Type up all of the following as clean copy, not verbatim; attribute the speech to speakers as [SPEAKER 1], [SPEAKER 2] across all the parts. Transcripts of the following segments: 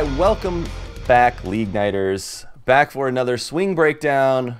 [SPEAKER 1] right, welcome back, League Nighters. Back for another swing breakdown.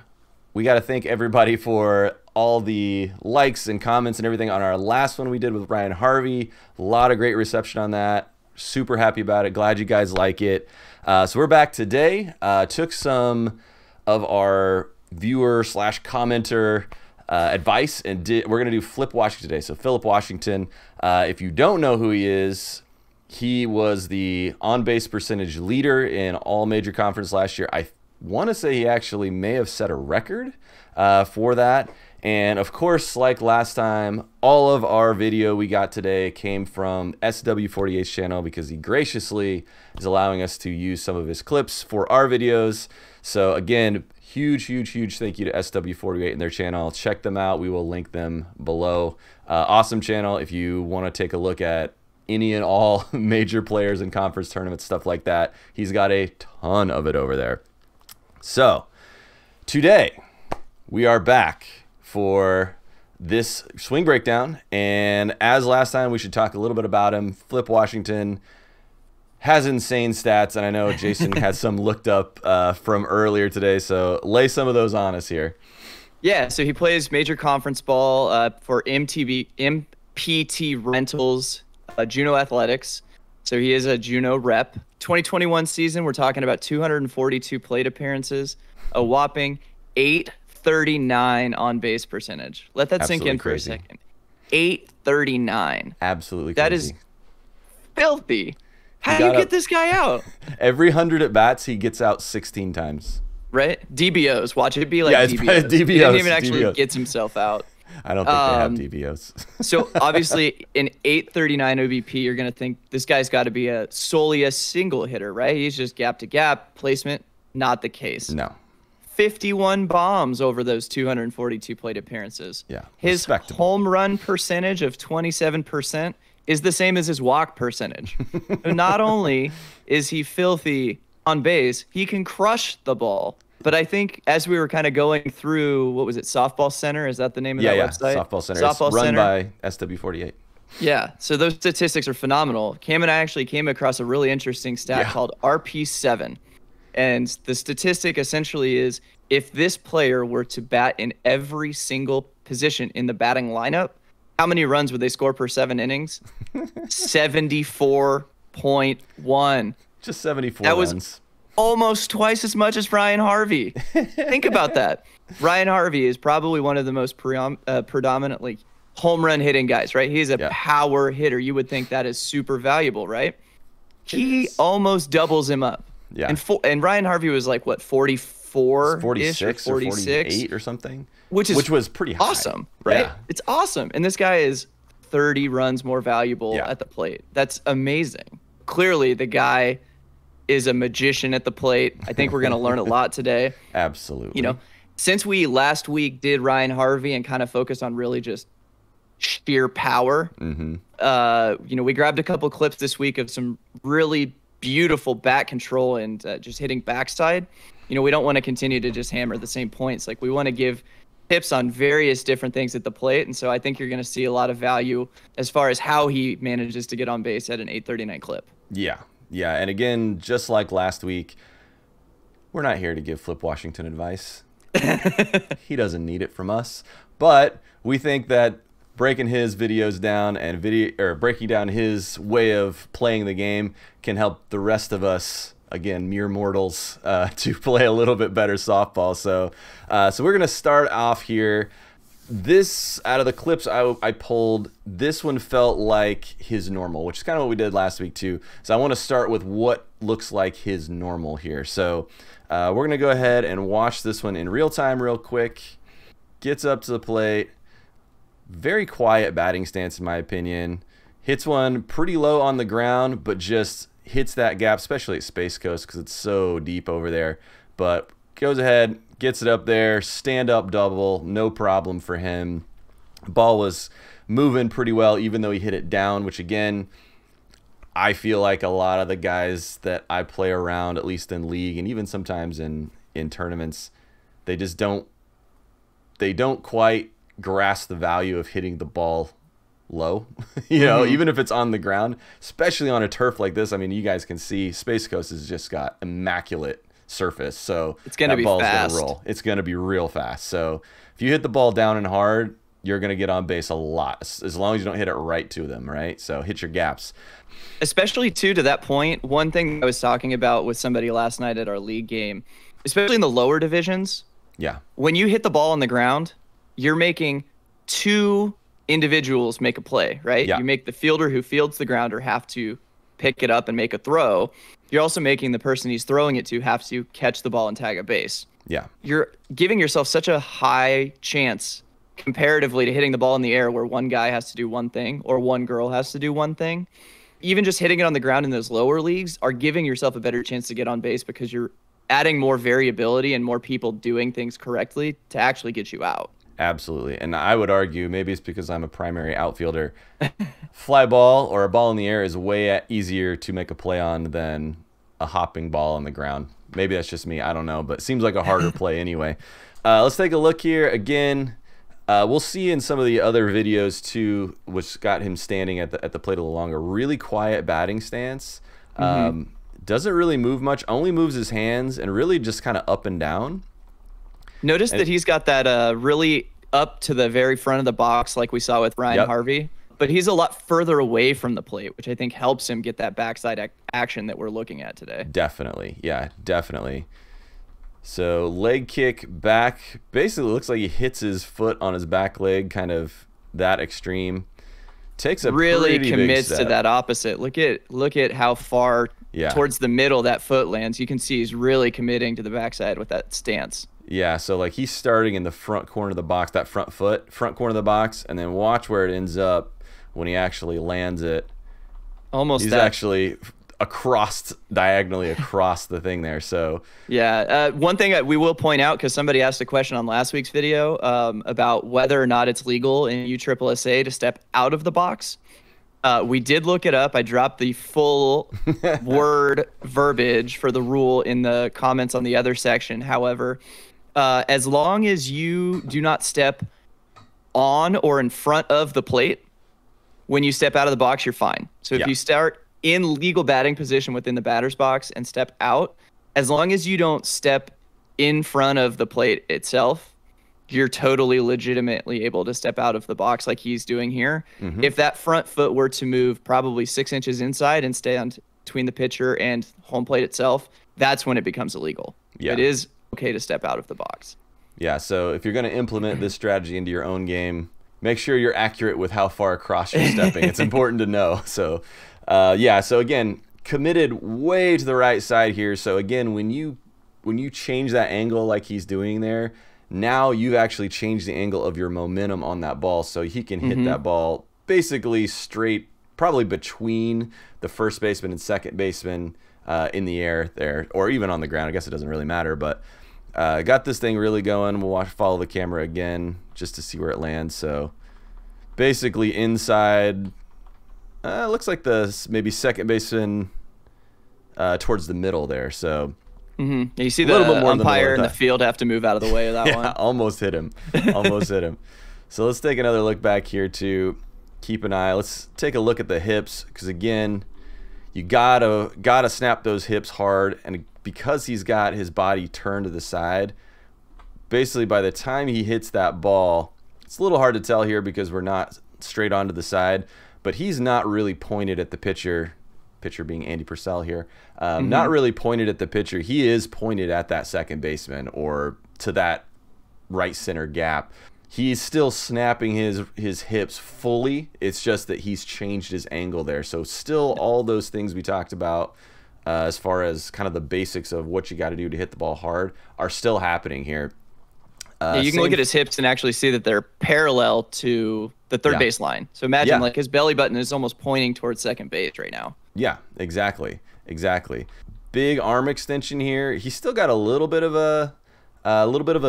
[SPEAKER 1] We got to thank everybody for all the likes and comments and everything on our last one we did with Ryan Harvey. A lot of great reception on that. Super happy about it. Glad you guys like it. So we're back today. Took some of our viewer slash commenter advice and we're going to do Flip Washington today. So Philip Washington, if you don't know who he is, he was the on-base percentage leader in all major conference last year. I want to say he actually may have set a record for that. And of course, like last time, all of our video we got today came from SW48's channel because he graciously is allowing us to use some of his clips for our videos. So again, huge thank you to SW48 and their channel. Check them out. We will link them below. Awesome channel if you want to take a look at any and all major players in conference tournaments, stuff like that. He's got a ton of it over there. So today we are back for this swing breakdown, and as last time, we should talk a little bit about him. Flip Washington has insane stats, and I know Jason has some looked up from earlier today, so lay some of those on us here.
[SPEAKER 2] Yeah, so he plays major conference ball for MPT Rentals, Juneau Athletics. So he is a Juneau rep. 2021 season, we're talking about 242 plate appearances, a whopping 839 on base percentage. Let that sink in for a second. 839.
[SPEAKER 1] Absolutely
[SPEAKER 2] crazy. That is filthy. How do you get this guy out?
[SPEAKER 1] Every 100 at bats, he gets out 16 times.
[SPEAKER 2] Right? DBOs. Watch it be like DBOs.
[SPEAKER 1] DBOs.
[SPEAKER 2] He didn't even actually gets himself out.
[SPEAKER 1] I don't think they have DBOs.
[SPEAKER 2] So obviously, in 839 OBP, you're going to think this guy's got to be solely a single hitter, right? He's just gap to gap placement. Not the case.
[SPEAKER 1] No.
[SPEAKER 2] 51 bombs over those 242 plate appearances.
[SPEAKER 1] Yeah.
[SPEAKER 2] His home run percentage of 27% is the same as his walk percentage. So not only is he filthy on base, he can crush the ball. But I think as we were kind of going through, what was it, Softball Center? Is that the name of that website?
[SPEAKER 1] Softball Center. Softball Center. Run by SW48.
[SPEAKER 2] Yeah, so those statistics are phenomenal. Cam and I actually came across a really interesting stat called RP7. And the statistic essentially is if this player were to bat in every single position in the batting lineup, how many runs would they score per 7 innings? 74.1.
[SPEAKER 1] Just 74
[SPEAKER 2] that
[SPEAKER 1] runs.
[SPEAKER 2] Was almost twice as much as Ryan Harvey. Think about that. Ryan Harvey is probably one of the most predominantly home run hitting guys, right? He's a power hitter. You would think that is super valuable, right? He almost doubles him up.
[SPEAKER 1] Yeah.
[SPEAKER 2] And Ryan Harvey was like, what, 44?
[SPEAKER 1] 46 or 48 or something?
[SPEAKER 2] Which was
[SPEAKER 1] pretty high.
[SPEAKER 2] Awesome, right? Yeah. It's awesome. And this guy is 30 runs more valuable at the plate. That's amazing. Clearly, the guy is a magician at the plate. I think we're going to learn a lot today.
[SPEAKER 1] Absolutely.
[SPEAKER 2] You know, since we last week did Ryan Harvey and kind of focused on really just sheer power, you know, we grabbed a couple clips this week of some really beautiful bat control and just hitting backside. You know, we don't want to continue to just hammer the same points. Like, we want to give tips on various different things at the plate. And so I think you're going to see a lot of value as far as how he manages to get on base at an 839 clip.
[SPEAKER 1] Yeah. Yeah. And again, just like last week, we're not here to give Flip Washington advice. He doesn't need it from us. But we think that breaking his videos down and breaking down his way of playing the game can help the rest of us, again, mere mortals, to play a little bit better softball. So we're going to start off here. This, out of the clips I pulled, this one felt like his normal, which is kind of what we did last week too. So I want to start with what looks like his normal here. So we're going to go ahead and watch this one in real time real quick. Gets up to the plate. Very quiet batting stance, in my opinion. Hits one pretty low on the ground, but just hits that gap, especially at Space Coast because it's so deep over there. But goes ahead, gets it up there, stand-up double, no problem for him. Ball was moving pretty well, even though he hit it down, which, again, I feel like a lot of the guys that I play around, at least in league and even sometimes in tournaments, they just don't quite grasp the value of hitting the ball low, even if it's on the ground, especially on a turf like this. I mean, you guys can see Space Coast has just got immaculate surface, so
[SPEAKER 2] it's going to be fast.
[SPEAKER 1] Gonna roll. It's going to be real fast. So if you hit the ball down and hard, you're going to get on base a lot, as long as you don't hit it right to them, right? So hit your gaps.
[SPEAKER 2] Especially, too, to that point, one thing I was talking about with somebody last night at our league game, especially in the lower divisions, when you hit the ball on the ground, you're making two individuals make a play, right? You make the fielder who fields the grounder have to pick it up and make a throw. You're also making the person he's throwing it to have to catch the ball and tag a base. You're giving yourself such a high chance comparatively to hitting the ball in the air where one guy has to do one thing or one girl has to do one thing. Even just hitting it on the ground in those lower leagues are giving yourself a better chance to get on base because you're adding more variability and more people doing things correctly to actually get you out.
[SPEAKER 1] Absolutely. And I would argue, maybe it's because I'm a primary outfielder, fly ball or a ball in the air is way easier to make a play on than a hopping ball on the ground. Maybe that's just me. I don't know, but it seems like a harder play anyway. Let's take a look here again. We'll see in some of the other videos too, which got him standing at the plate a little longer. Really quiet batting stance. Doesn't really move much. Only moves his hands and really just kind of up and down.
[SPEAKER 2] Notice that he's got that really up to the very front of the box, like we saw with Ryan Harvey. But he's a lot further away from the plate, which I think helps him get that backside action that we're looking at today.
[SPEAKER 1] Definitely, yeah, definitely. So leg kick back, basically looks like he hits his foot on his back leg, kind of that extreme. Takes a
[SPEAKER 2] really
[SPEAKER 1] pretty
[SPEAKER 2] commits
[SPEAKER 1] big
[SPEAKER 2] to
[SPEAKER 1] step.
[SPEAKER 2] that opposite. Look at how far towards the middle that foot lands. You can see he's really committing to the backside with that stance.
[SPEAKER 1] Yeah, so like he's starting in the front corner of the box, that front corner of the box, and then watch where it ends up when he actually lands it. He's actually diagonally across the thing there. So
[SPEAKER 2] one thing we will point out, because somebody asked a question on last week's video about whether or not it's legal in USSSA to step out of the box. We did look it up. I dropped the full word verbiage for the rule in the comments on the other section. However, as long as you do not step on or in front of the plate when you step out of the box, you're fine. So if you start in legal batting position within the batter's box and step out, as long as you don't step in front of the plate itself, you're totally legitimately able to step out of the box like he's doing here. If that front foot were to move probably 6 inches inside and stand between the pitcher and home plate itself, that's when it becomes illegal. It is okay to step out of the box.
[SPEAKER 1] Yeah, so if you're going to implement this strategy into your own game, make sure you're accurate with how far across you're stepping. It's important to know. So so again, committed way to the right side here. So again, when you change that angle like he's doing there, now you've actually changed the angle of your momentum on that ball, so he can hit that ball basically straight, probably between the first baseman and second baseman in the air there, or even on the ground. I guess it doesn't really matter, but got this thing really going. We'll follow the camera again just to see where it lands. So basically inside, looks like the maybe second baseman towards the middle there. So
[SPEAKER 2] you see the umpire in the field have to move out of the way of that one.
[SPEAKER 1] Almost hit him. Almost hit him. So let's take another look back here to keep an eye. Let's take a look at the hips, because again, you gotta snap those hips hard, and because he's got his body turned to the side, basically by the time he hits that ball, it's a little hard to tell here because we're not straight onto the side, but he's not really pointed at the pitcher being Andy Purcell here, not really pointed at the pitcher. He is pointed at that second baseman or to that right center gap. He's still snapping his hips fully. It's just that he's changed his angle there. So still all those things we talked about as far as kind of the basics of what you got to do to hit the ball hard are still happening here.
[SPEAKER 2] You can look at his hips and actually see that they're parallel to the third base line. So imagine like his belly button is almost pointing towards second base right now. Yeah,
[SPEAKER 1] exactly. Big arm extension here. He's still got a little bit of a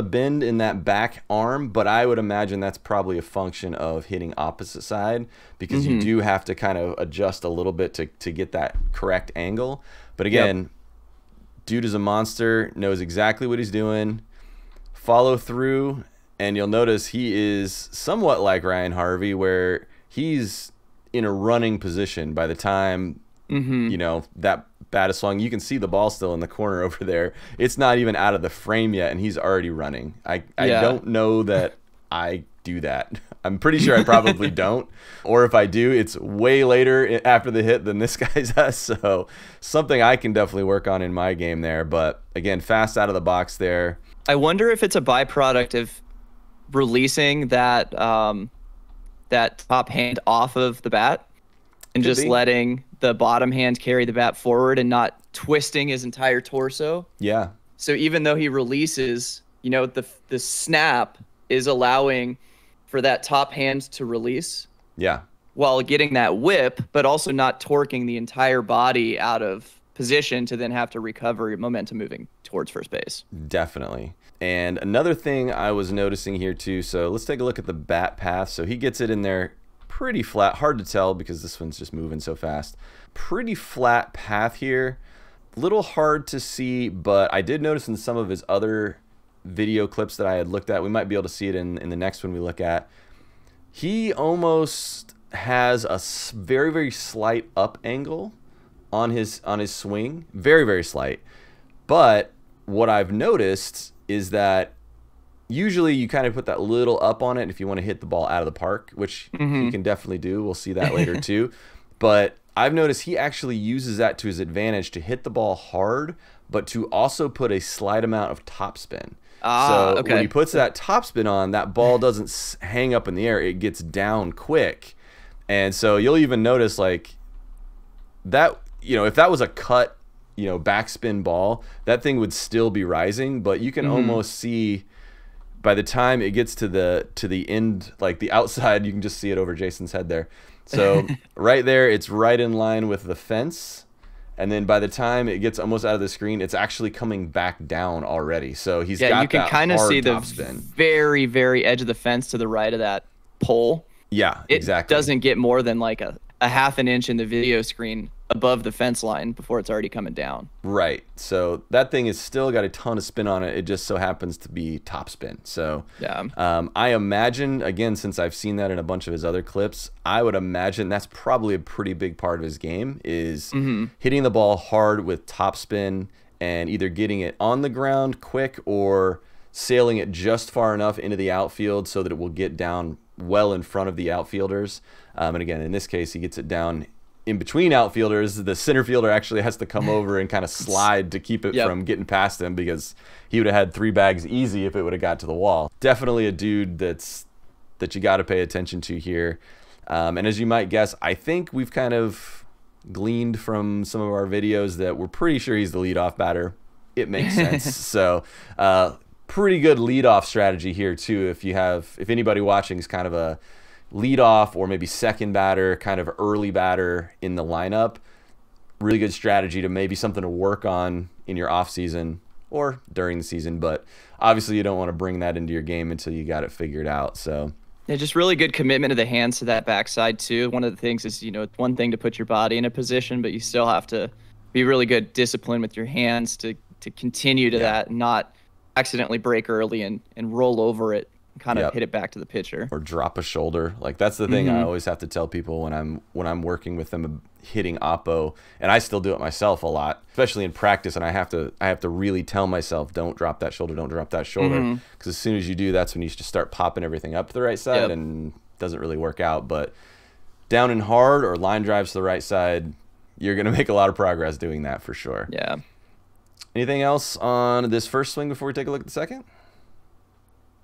[SPEAKER 1] bend in that back arm, but I would imagine that's probably a function of hitting opposite side, because you do have to kind of adjust a little bit to get that correct angle. But again, dude is a monster, knows exactly what he's doing. Follow through, and you'll notice he is somewhat like Ryan Harvey, where he's in a running position by the time, you know, that bat is swung. You can see the ball still in the corner over there. It's not even out of the frame yet, and he's already running. I don't know that I do that. I'm pretty sure I probably don't. Or if I do, it's way later after the hit than this guy does. So something I can definitely work on in my game there. But again, fast out of the box there.
[SPEAKER 2] I wonder if it's a byproduct of releasing that that top hand off of the bat and
[SPEAKER 1] Could
[SPEAKER 2] just
[SPEAKER 1] be.
[SPEAKER 2] letting the bottom hand carry the bat forward and not twisting his entire torso.
[SPEAKER 1] Yeah.
[SPEAKER 2] So even though he releases, you know, the snap is allowing for that top hand to release.
[SPEAKER 1] Yeah.
[SPEAKER 2] While getting that whip, but also not torquing the entire body out of position to then have to recover momentum moving towards first base.
[SPEAKER 1] Definitely. And another thing I was noticing here too, so let's take a look at the bat path. So he gets it in there pretty flat. Hard to tell because this one's just moving so fast. Pretty flat path here. Little hard to see, but I did notice in some of his other video clips that I had looked at, we might be able to see it in the next one we look at. He almost has a very, very slight up angle on his swing. Very, very slight. But what I've noticed is that usually you kind of put that little up on it if you want to hit the ball out of the park, which he can definitely do. We'll see that later too. But I've noticed he actually uses that to his advantage to hit the ball hard, but to also put a slight amount of topspin. So when he puts that topspin on, that ball doesn't hang up in the air. It gets down quick. And so you'll even notice like that, you know, if that was a cut, you know, backspin ball, that thing would still be rising, but you can almost see by the time it gets to the end, like the outside, you can just see it over Jason's head there. So right there, it's right in line with the fence. And then by the time it gets almost out of the screen, it's actually coming back down already. So he's got
[SPEAKER 2] you can
[SPEAKER 1] that
[SPEAKER 2] kind of
[SPEAKER 1] hard
[SPEAKER 2] see the
[SPEAKER 1] topspin.
[SPEAKER 2] very, very edge of the fence to the right of that pole.
[SPEAKER 1] Yeah,
[SPEAKER 2] It
[SPEAKER 1] exactly.
[SPEAKER 2] doesn't get more than like a half an inch in the video screen above the fence line before it's already coming down.
[SPEAKER 1] Right. So that thing has still got a ton of spin on it. It just so happens to be topspin. So
[SPEAKER 2] yeah.
[SPEAKER 1] I imagine, again, since I've seen that in a bunch of his other clips, I would imagine that's probably a pretty big part of his game is hitting the ball hard with topspin and either getting it on the ground quick or sailing it just far enough into the outfield so that it will get down well in front of the outfielders. And again, in this case, he gets it down in between outfielders. The center fielder actually has to come over and kind of slide to keep it from getting past him because he would have had 3 bags easy if it would have got to the wall. Definitely a dude that you got to pay attention to here. And as you might guess, I think we've kind of gleaned from some of our videos that we're pretty sure he's the leadoff batter. It makes sense. So pretty good leadoff strategy here too. If anybody watching is kind of a leadoff or maybe second batter, kind of early batter in the lineup, really good strategy to maybe something to work on in your off season or during the season. But obviously you don't want to bring that into your game until you got it figured out. So
[SPEAKER 2] yeah, just really good commitment of the hands to that backside too. One of the things is, you know, it's one thing to put your body in a position, but you still have to be really good discipline with your hands to continue to that and not accidentally break early and roll over it. Kind of hit it back to the pitcher
[SPEAKER 1] or drop a shoulder. Like that's the thing I always have to tell people when I'm working with them hitting oppo, and I still do it myself a lot, especially in practice. And I have to really tell myself, don't drop that shoulder, don't drop that shoulder, because as soon as you do, that's when you just start popping everything up to the right side, and it doesn't really work out. But down and hard or line drives to the right side, you're gonna make a lot of progress doing that for sure.
[SPEAKER 2] Yeah.
[SPEAKER 1] Anything else on this first swing before we take a look at the second?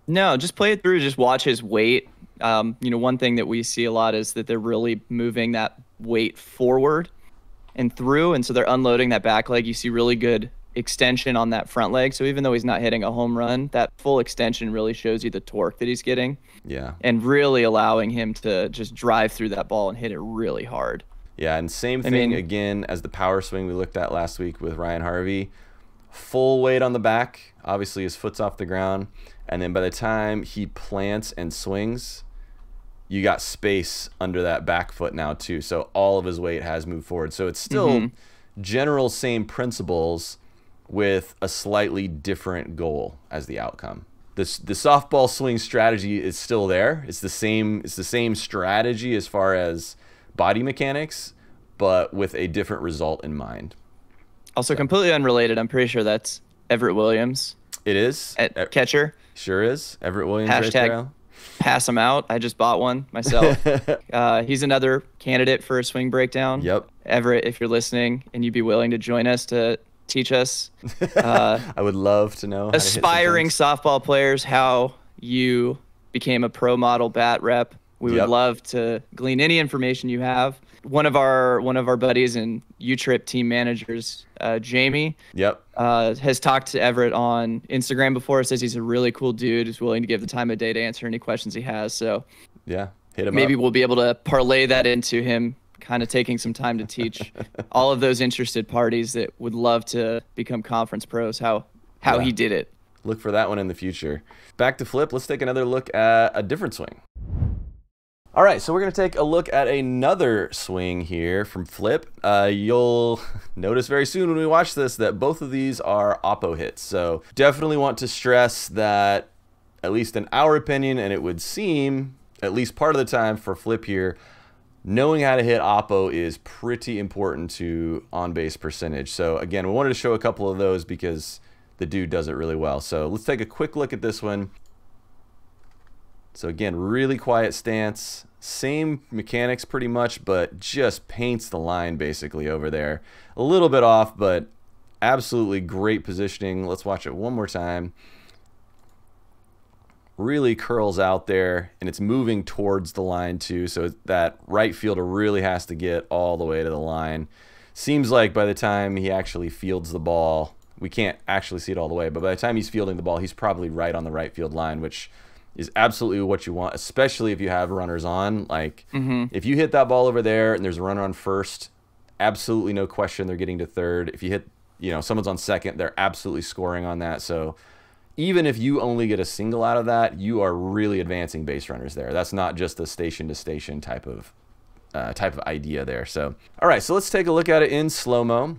[SPEAKER 2] No, just play it through. Just watch his weight. You know, one thing that we see a lot is that they're really moving that weight forward and through, and so they're unloading that back leg. You see really good extension on that front leg. So even though he's not hitting a home run, that full extension really shows you the torque that he's getting.
[SPEAKER 1] Yeah. And
[SPEAKER 2] really allowing him to just drive through that ball and hit it really hard.
[SPEAKER 1] Yeah, and same thing again as the power swing we looked at last week with Ryan Harvey. Full weight on the back. Obviously his foot's off the ground. And then by the time he plants and swings, you got space under that back foot now too. So all of his weight has moved forward. So it's still general same principles with a slightly different goal as the outcome. the softball swing strategy is still there. It's the same strategy as far as body mechanics, but with a different result in mind.
[SPEAKER 2] Also, completely unrelated, I'm pretty sure that's Everett Williams.
[SPEAKER 1] It is.
[SPEAKER 2] At catcher.
[SPEAKER 1] Sure is. Everett Williams.
[SPEAKER 2] Hashtag pass him out. I just bought one myself. He's another candidate for a swing breakdown.
[SPEAKER 1] Yep.
[SPEAKER 2] Everett, if you're listening and you'd be willing to join us to teach us.
[SPEAKER 1] I would love to know.
[SPEAKER 2] Aspiring softball players, how you became a pro model bat rep. We would love to glean any information you have. One of our buddies and U-Trip team managers, Jamie, has talked to Everett on Instagram before. Says he's a really cool dude who's willing to give the time of day to answer any questions he has. So
[SPEAKER 1] yeah, hit him
[SPEAKER 2] maybe
[SPEAKER 1] up.
[SPEAKER 2] We'll be able to parlay that into him kind of taking some time to teach all of those interested parties that would love to become conference pros how he did it.
[SPEAKER 1] Look for that one in the future. Back to Flip. Let's take another look at a different swing. All right, so we're going to take a look at another swing here from Flip. You'll notice very soon when we watch this that both of these are oppo hits. So definitely want to stress that, at least in our opinion, and it would seem, at least part of the time for Flip here, knowing how to hit oppo is pretty important to on-base percentage. So again, we wanted to show a couple of those because the dude does it really well. So let's take a quick look at this one. So again, really quiet stance, same mechanics pretty much, but just paints the line basically over there. A little bit off, but absolutely great positioning. Let's watch it one more time. Really curls out there, and it's moving towards the line too, so that right fielder really has to get all the way to the line. Seems like by the time he actually fields the ball, we can't actually see it all the way, but by the time he's fielding the ball, he's probably right on the right field line, which is absolutely what you want, especially if you have runners on. Like, if you hit that ball over there and there's a runner on first, absolutely no question they're getting to third. If you hit, someone's on second, they're absolutely scoring on that. So even if you only get a single out of that, you are really advancing base runners there. That's not just a station-to-station type of idea there. So, all right, so let's take a look at it in slow-mo.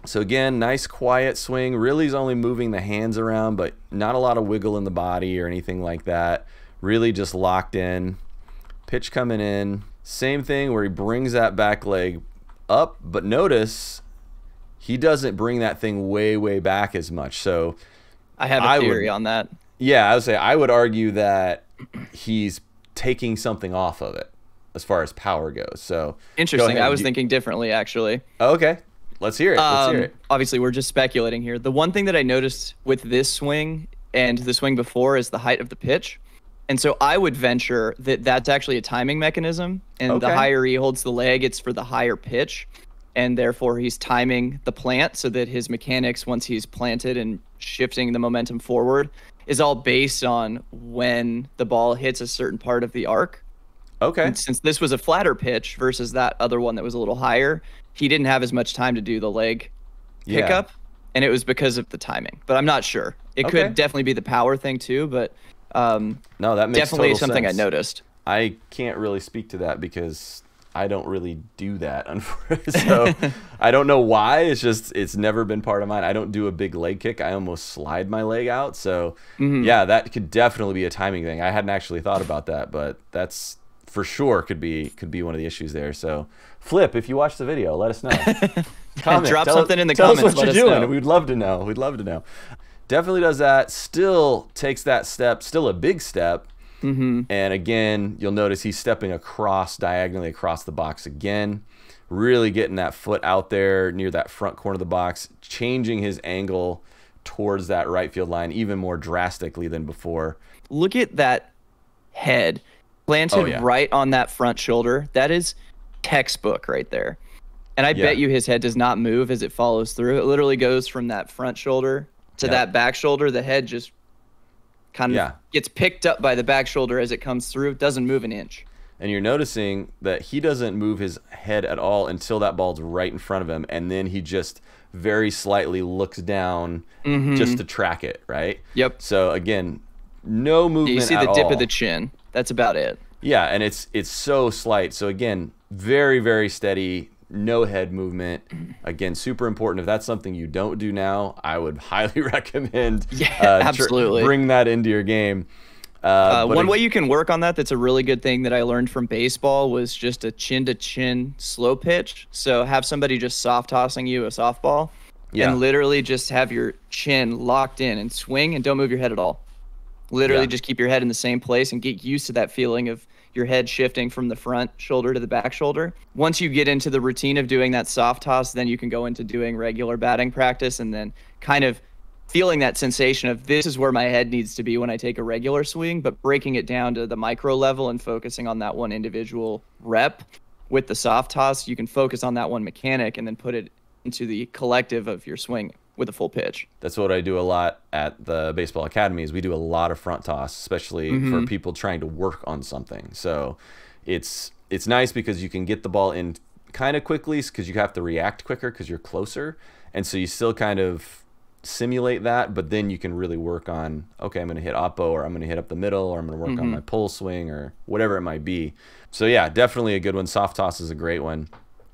[SPEAKER 1] So again, nice quiet swing. Really is only moving the hands around, but not a lot of wiggle in the body or anything like that. Really just locked in. Pitch coming in. Same thing where he brings that back leg up, but notice he doesn't bring that thing way, way back as much. So
[SPEAKER 2] I have a theory on that.
[SPEAKER 1] Yeah, I would say I would argue that he's taking something off of it as far as power goes. So
[SPEAKER 2] interesting. I was thinking differently, actually.
[SPEAKER 1] Okay. Let's hear it. Let's hear it.
[SPEAKER 2] Obviously, we're just speculating here. The one thing that I noticed with this swing and the swing before is the height of the pitch. And so I would venture that that's actually a timing mechanism. And the higher he holds the leg, it's for the higher pitch. And therefore, he's timing the plant so that his mechanics, once he's planted and shifting the momentum forward, is all based on when the ball hits a certain part of the arc.
[SPEAKER 1] Okay.
[SPEAKER 2] And since this was a flatter pitch versus that other one that was a little higher, he didn't have as much time to do the leg pickup, and it was because of the timing. But I'm not sure. It could definitely be the power thing too, but
[SPEAKER 1] no, that makes
[SPEAKER 2] definitely
[SPEAKER 1] total
[SPEAKER 2] something
[SPEAKER 1] sense.
[SPEAKER 2] I noticed.
[SPEAKER 1] I can't really speak to that because I don't really do that. So I don't know why. It's never been part of mine. I don't do a big leg kick. I almost slide my leg out. So yeah, that could definitely be a timing thing. I hadn't actually thought about that, but that's for sure could be one of the issues there. So Flip, if you watch the video, let us know. Comment.
[SPEAKER 2] Drop something in the
[SPEAKER 1] comments.
[SPEAKER 2] comments.
[SPEAKER 1] Tell us what you're doing. We'd love to know. We'd love to know. Definitely does that. Still takes that step. Still a big step. And again, you'll notice he's stepping diagonally across the box again. Really getting that foot out there near that front corner of the box, changing his angle towards that right field line even more drastically than before.
[SPEAKER 2] Look at that head planted right on that front shoulder. That is textbook right there. And I bet you his head does not move as it follows through. It literally goes from that front shoulder to that back shoulder. The head just kind of gets picked up by the back shoulder as it comes through. It doesn't move an inch.
[SPEAKER 1] And you're noticing that he doesn't move his head at all until that ball's right in front of him. And then he just very slightly looks down just to track it, right?
[SPEAKER 2] Yep.
[SPEAKER 1] So again, no movement
[SPEAKER 2] you see
[SPEAKER 1] at
[SPEAKER 2] the dip
[SPEAKER 1] all.
[SPEAKER 2] of the chin. That's about it.
[SPEAKER 1] Yeah, and it's so slight. So again, very, very steady. no head movement. Again, super important. If that's something you don't do now, I would highly recommend
[SPEAKER 2] absolutely
[SPEAKER 1] bring that into your game.
[SPEAKER 2] One way you can work on that's a really good thing that I learned from baseball was just a chin-to-chin slow pitch. So have somebody just soft tossing you a softball and literally just have your chin locked in and swing and don't move your head at all. Literally just keep your head in the same place and get used to that feeling of your head shifting from the front shoulder to the back shoulder. Once you get into the routine of doing that soft toss, then you can go into doing regular batting practice and then kind of feeling that sensation of this is where my head needs to be when I take a regular swing, but breaking it down to the micro level and focusing on that one individual rep. With the soft toss, you can focus on that one mechanic and then put it into the collective of your swing with a full pitch.
[SPEAKER 1] That's what I do a lot at the baseball academies. We do a lot of front toss, especially for people trying to work on something. So it's nice because you can get the ball in kind of quickly because you have to react quicker because you're closer. And so you still kind of simulate that, but then you can really work on, okay, I'm going to hit oppo, or I'm going to hit up the middle, or I'm going to work on my pull swing, or whatever it might be. So yeah, definitely a good one. Soft toss is a great one.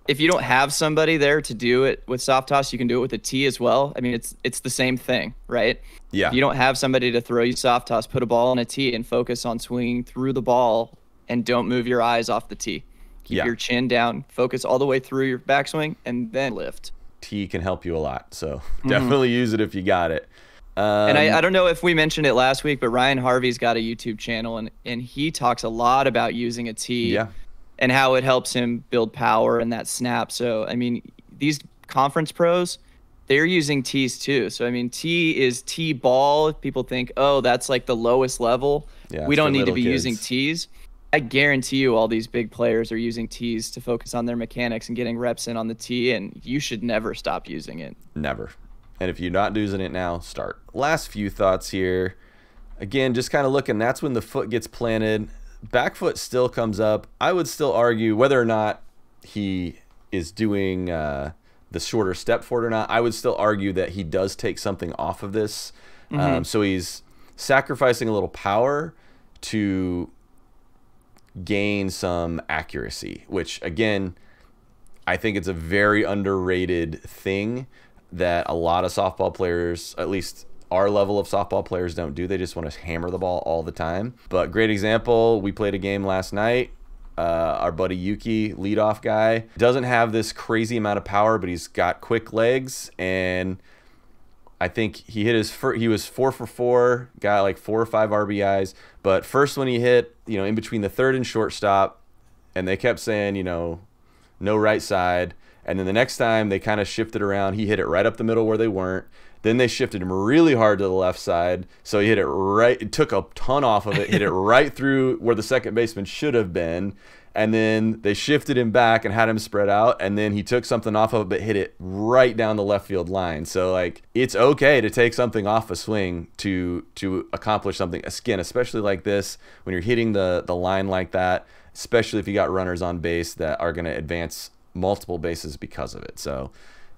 [SPEAKER 2] If you don't have somebody there to do it with soft toss, you can do it with a tee as well. I mean, it's the same thing, right?
[SPEAKER 1] Yeah.
[SPEAKER 2] If you don't have somebody to throw you soft toss, put a ball on a tee and focus on swinging through the ball and don't move your eyes off the tee. Keep your chin down, focus all the way through your backswing, and then lift.
[SPEAKER 1] Tee can help you a lot, so definitely use it if you got it.
[SPEAKER 2] And I don't know if we mentioned it last week, but Ryan Harvey's got a YouTube channel, and he talks a lot about using a tee. Yeah. And how it helps him build power and that snap. So, I mean, these conference pros, they're using tees too. So, I mean, tee is tee ball. People think, oh, that's like the lowest level. Yeah, we don't need to be using tees. I guarantee you all these big players are using tees to focus on their mechanics and getting reps in on the tee, and you should never stop using it.
[SPEAKER 1] Never. And if you're not using it now, start. Last few thoughts here. Again, just kind of looking, that's when the foot gets planted. Back foot still comes up. I would still argue whether or not he is doing the shorter step for it or not. I would still argue that he does take something off of this. So he's sacrificing a little power to gain some accuracy, which again, I think it's a very underrated thing that a lot of softball players, at least our level of softball players, don't do. They just want to hammer the ball all the time. But great example, we played a game last night. Our buddy Yuki, leadoff guy, doesn't have this crazy amount of power, but he's got quick legs, and I think he hit he was 4 for 4, got like 4 or 5 RBIs. But first one he hit, in between the third and shortstop, and they kept saying, no right side. And then the next time they kind of shifted around, he hit it right up the middle where they weren't. Then they shifted him really hard to the left side, so he hit it right. It took a ton off of it, hit it right through where the second baseman should have been. And then they shifted him back and had him spread out, and then he took something off of it, but hit it right down the left field line. So like, it's okay to take something off a swing to accomplish something. Again, especially like this, when you're hitting the line like that, especially if you got runners on base that are going to advance multiple bases because of it. So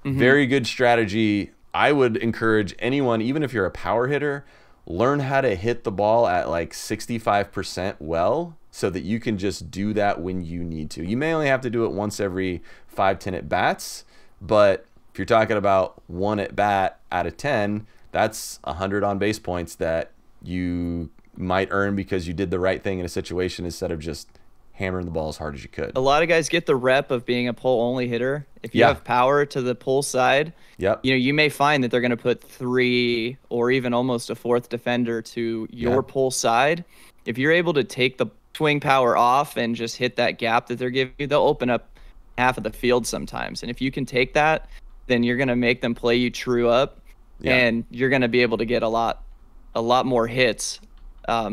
[SPEAKER 1] very good strategy. I would encourage anyone, even if you're a power hitter, learn how to hit the ball at like 65% well, so that you can just do that when you need to. You may only have to do it once every 5-10 at bats, but if you're talking about 1 at bat out of 10, that's 100 on base points that you might earn because you did the right thing in a situation instead of just hammering the ball as hard as you could.
[SPEAKER 2] A lot of guys get the rep of being a pull only hitter. If you have power to the pull side, you may find that they're going to put 3 or even almost a 4th defender to your pull side. If you're able to take the swing power off and just hit that gap that they're giving you, they'll open up half of the field sometimes. And if you can take that, then you're going to make them play you true up, and you're going to be able to get a lot more hits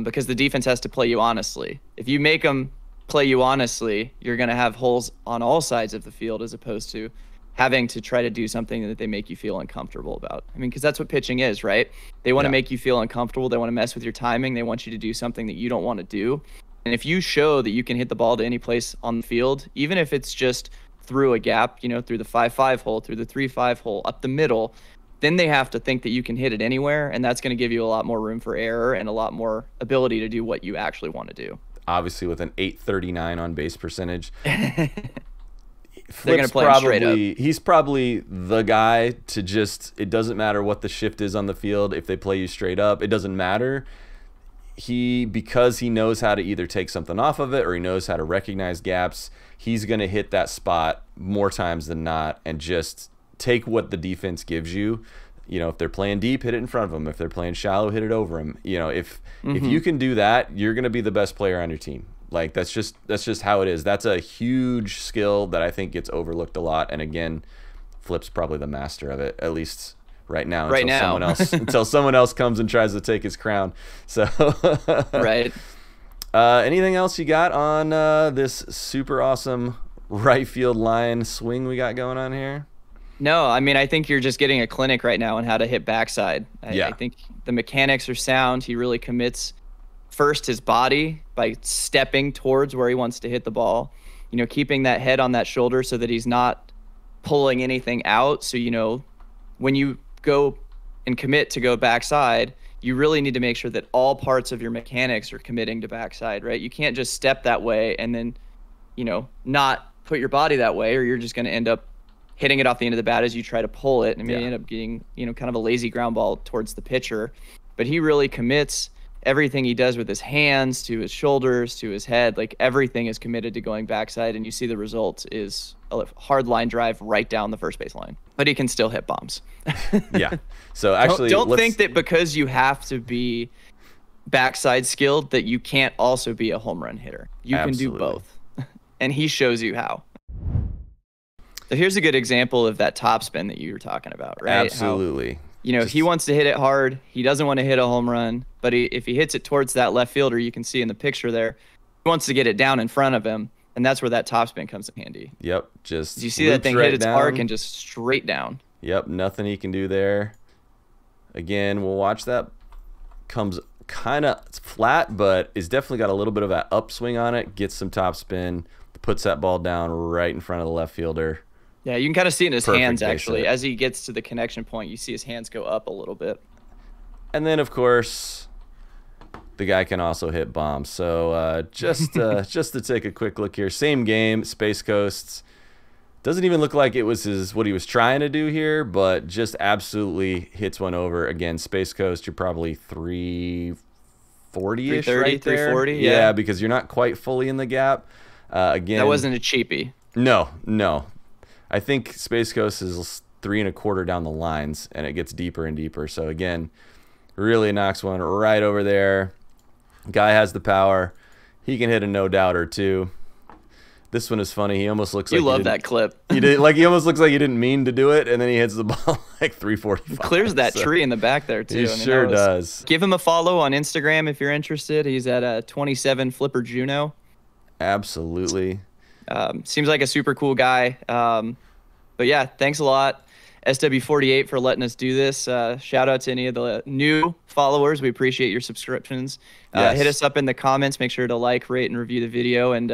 [SPEAKER 2] because the defense has to play you honestly. If you make them play you honestly, you're going to have holes on all sides of the field as opposed to having to try to do something that they make you feel uncomfortable about. I mean, because that's what pitching is, right? They want to make you feel uncomfortable. They want to mess with your timing. They want you to do something that you don't want to do. And if you show that you can hit the ball to any place on the field, even if it's just through a gap, through the 5-5 hole, through the 3-5 hole, up the middle, then they have to think that you can hit it anywhere, and that's going to give you a lot more room for error and a lot more ability to do what you actually want to do.
[SPEAKER 1] Obviously with an 839 on base percentage.
[SPEAKER 2] They're going to play him straight up.
[SPEAKER 1] He's probably the guy to just, it doesn't matter what the shift is on the field. If they play you straight up, it doesn't matter. Because he knows how to either take something off of it or he knows how to recognize gaps, he's going to hit that spot more times than not and just take what the defense gives you. You know, if they're playing deep, hit it in front of them. If they're playing shallow, hit it over them. You know, if you can do that, you're going to be the best player on your team. Like, that's just how it is. That's a huge skill that I think gets overlooked a lot. And again, Flip's probably the master of it, at least right now. Until someone else comes and tries to take his crown. So
[SPEAKER 2] right.
[SPEAKER 1] Anything else you got on this super awesome right field line swing we got going on here?
[SPEAKER 2] No, I mean, I think you're just getting a clinic right now on how to hit backside. I think the mechanics are sound. He really commits first his body by stepping towards where he wants to hit the ball, you know, keeping that head on that shoulder so that he's not pulling anything out. So, you know, when you go and commit to go backside, you really need to make sure that all parts of your mechanics are committing to backside, right? You can't just step that way and then, you know, not put your body that way, or you're just going to end up hitting it off the end of the bat as you try to pull it, and maybe end up getting, you know, kind of a lazy ground ball towards the pitcher. But he really commits everything he does with his hands to his shoulders to his head. Like, everything is committed to going backside, and you see the result is a hard line drive right down the first base line. But he can still hit bombs.
[SPEAKER 1] Yeah. So actually,
[SPEAKER 2] don't think that because you have to be backside skilled that you can't also be a home run hitter. You can do both, and he shows you how. So here's a good example of that topspin that you were talking about, right?
[SPEAKER 1] Absolutely.
[SPEAKER 2] How, you know, he wants to hit it hard. He doesn't want to hit a home run, but if he hits it towards that left fielder, you can see in the picture there, he wants to get it down in front of him, and that's where that topspin comes in handy.
[SPEAKER 1] Yep, just
[SPEAKER 2] you see that thing hit its arc and just straight down.
[SPEAKER 1] Yep, nothing he can do there. Again, we'll watch that. Comes kind of flat, but it's definitely got a little bit of that upswing on it. Gets some topspin, puts that ball down right in front of the left fielder.
[SPEAKER 2] Yeah, you can kind of see it in his hands, actually. As he gets to the connection point, you see his hands go up a little bit.
[SPEAKER 1] And then, of course, the guy can also hit bombs. So just to take a quick look here, same game, Space Coast. Doesn't even look like it was what he was trying to do here, but just absolutely hits one over. Again, Space Coast, you're probably 340-ish right there.
[SPEAKER 2] 340,
[SPEAKER 1] yeah, because you're not quite fully in the gap. Again,
[SPEAKER 2] that wasn't a cheapie.
[SPEAKER 1] No. I think Space Coast is 3 1/4 down the lines, and it gets deeper and deeper. So again, really knocks one right over there. Guy has the power. He can hit a no doubter too. This one is funny. He almost looks like
[SPEAKER 2] you love that clip.
[SPEAKER 1] He almost looks like he didn't mean to do it, and then he hits the ball like 345.
[SPEAKER 2] Clears that tree in the back there too.
[SPEAKER 1] He sure does.
[SPEAKER 2] Give him a follow on Instagram if you're interested. He's at 27 Flipper Juno.
[SPEAKER 1] Absolutely.
[SPEAKER 2] Seems like a super cool guy. But yeah, thanks a lot, SW48, for letting us do this. Shout out to any of the new followers. We appreciate your subscriptions.
[SPEAKER 1] Yes.
[SPEAKER 2] Hit us up in the comments. Make sure to like, rate, and review the video. And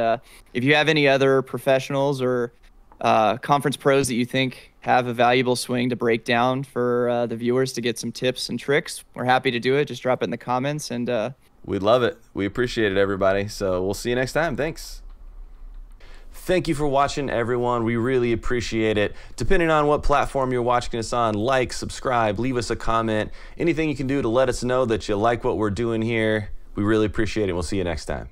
[SPEAKER 2] if you have any other professionals or conference pros that you think have a valuable swing to break down for the viewers to get some tips and tricks, we're happy to do it. Just drop it in the comments. And
[SPEAKER 1] we'd love it. We appreciate it, everybody. So we'll see you next time. Thanks. Thank you for watching, everyone. We really appreciate it. Depending on what platform you're watching us on, like, subscribe, leave us a comment. Anything you can do to let us know that you like what we're doing here. We really appreciate it. We'll see you next time.